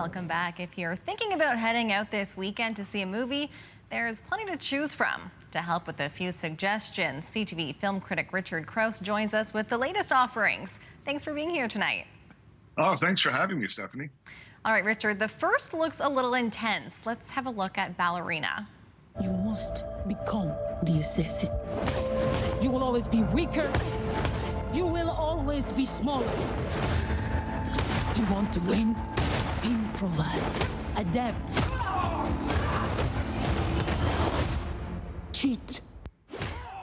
Welcome back. If you're thinking about heading out this weekend to see a movie, there's plenty to choose from. To help with a few suggestions, CTV film critic Richard Crouse joins us with the latest offerings. Thanks for being here tonight. Oh, thanks for having me, Stephanie. All right, Richard, the first looks a little intense. Let's have a look at Ballerina. You must become the assassin. You will always be weaker. You will always be smaller. You want to win? Improvise. Adapt. Cheat.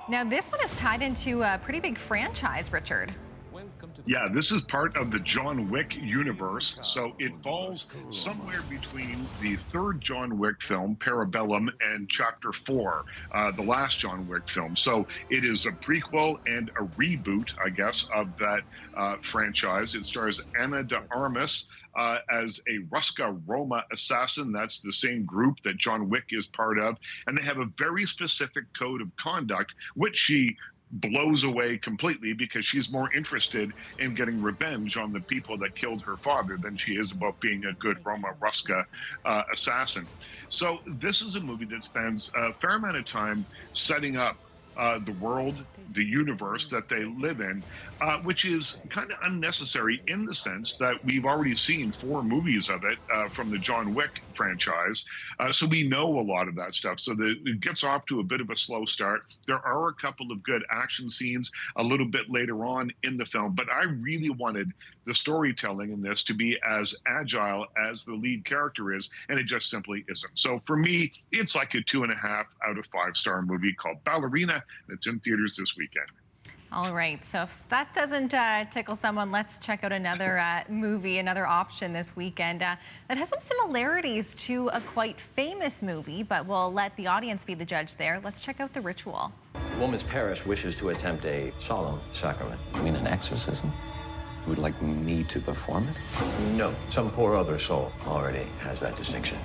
Now, this one is tied into a pretty big franchise, Richard. Yeah, this is part of the John Wick universe, so it falls somewhere between the third John Wick film, Parabellum, and Chapter 4, the last John Wick film. So it is a prequel and a reboot, I guess, of that franchise. It stars Ana de Armas as a Ruska Roma assassin. That's the same group that John Wick is part of. And they have a very specific code of conduct, which she blows away completely because she's more interested in getting revenge on the people that killed her father than she is about being a good Roma Ruska assassin. So this is a movie that spends a fair amount of time setting up the world, the universe that they live in, which is kind of unnecessary in the sense that we've already seen 4 movies of it from the John Wick franchise. So we know a lot of that stuff. So it gets off to a bit of a slow start. There are a couple of good action scenes a little bit later on in the film, but I really wanted the storytelling in this to be as agile as the lead character is, and it just simply isn't. So for me, it's like a 2.5 out of 5-star movie called Ballerina. It's in theaters this weekend. All right, so if that doesn't tickle someone, let's check out another movie, another option this weekend that has some similarities to a quite famous movie, but we'll let the audience be the judge there. Let's check out The Ritual. A woman's parish wishes to attempt a solemn sacrament. You mean an exorcism? You would like me to perform it? No, some poor other soul already has that distinction.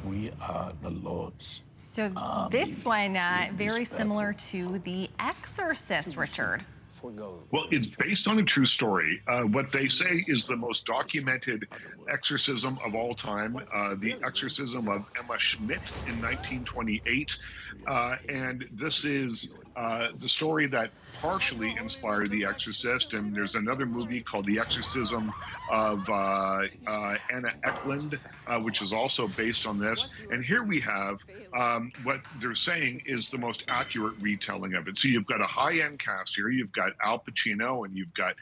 We are the Lord's. So this one, very similar to The Exorcist, Richard. Well, it's based on a true story. What they say is the most documented exorcism of all time, the exorcism of Emma Schmidt in 1928. And this is the story that partially inspired The Exorcist. And there's another movie called The Exorcism of Anna Eklund, which is also based on this. And here we have what they're saying is the most accurate retelling of it. So you've got a high-end cast here. You've got Al Pacino and you've got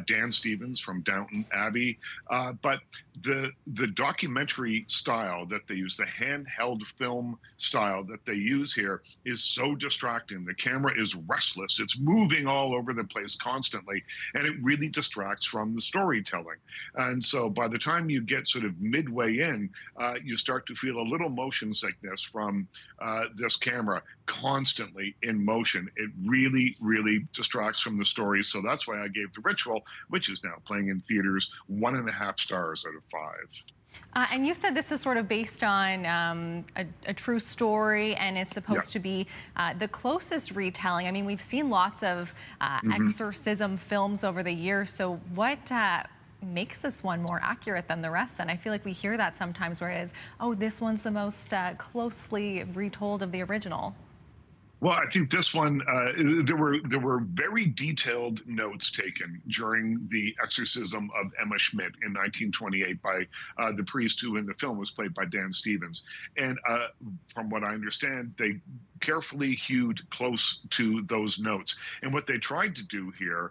Dan Stevens from Downton Abbey. But the documentary style that they use, the handheld film style that they use here is so distracting. The camera is restless. It's moving all over the place constantly, and it really distracts from the storytelling. And so by the time you get sort of midway in, you start to feel a little motion sickness from this camera constantly in motion. It really, really distracts from the story. So that's why I gave The Ritual, which is now playing in theaters, 1.5 stars out of 5. And you said this is sort of based on a true story, and it's supposed to be the closest retelling. I mean, we've seen lots of exorcism films over the years. So what makes this one more accurate than the rest? And I feel like we hear that sometimes where it is, oh, this one's the most closely retold of the original. Well, I think this one, there were very detailed notes taken during the exorcism of Emma Schmidt in 1928 by the priest who in the film was played by Dan Stevens. And from what I understand, they carefully hewed close to those notes. And what they tried to do here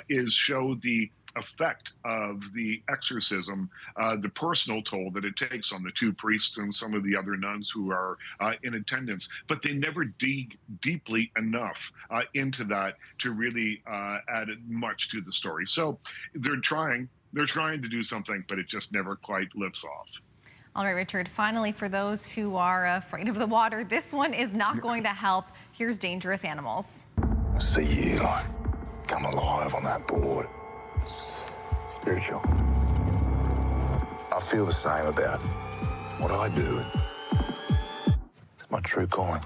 is show the effect of the exorcism, the personal toll that it takes on the 2 priests and some of the other nuns who are in attendance. But they never dig deeply enough into that to really add much to the story. So they're trying to do something, but it just never quite lifts off. All right, Richard, finally, for those who are afraid of the water, this one is not going to help. Here's Dangerous Animals. I see you, Eli. Come alive on that board. It's spiritual. I feel the same about what I do. It's my true calling.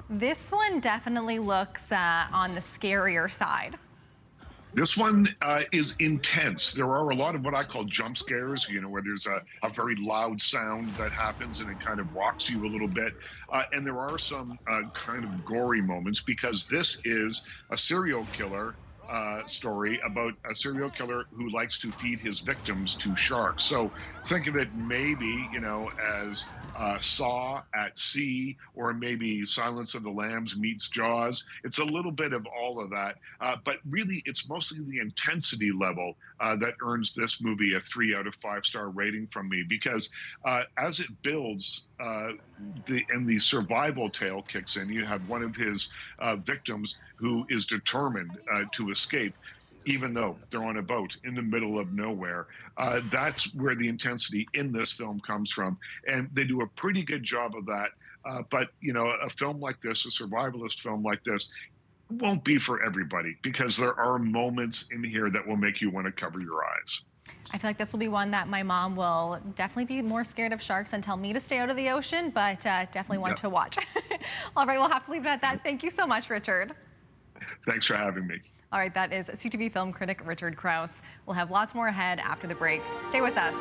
This one definitely looks on the scarier side. This one is intense. There are a lot of what I call jump scares, where there's a very loud sound that happens and it kind of rocks you a little bit. And there are some kind of gory moments because this is a serial killer story about a serial killer who likes to feed his victims to sharks. So think of it maybe, as Saw at sea, or maybe Silence of the Lambs meets Jaws. It's a little bit of all of that, but really it's mostly the intensity level that earns this movie a 3 out of 5 star rating from me, because as it builds, the survival tale kicks in. You have one of his victims who is determined to escape, even though they're on a boat in the middle of nowhere. That's where the intensity in this film comes from. And they do a pretty good job of that. But, a film like this, a survivalist film like this, won't be for everybody, because there are moments in here that will make you want to cover your eyes. I feel like this will be one that my mom will definitely be more scared of sharks and tell me to stay out of the ocean, but definitely one to watch. All right, we'll have to leave it at that. Thank you so much, Richard. Thanks for having me. All right, that is CTV film critic Richard Crouse. We'll have lots more ahead after the break. Stay with us.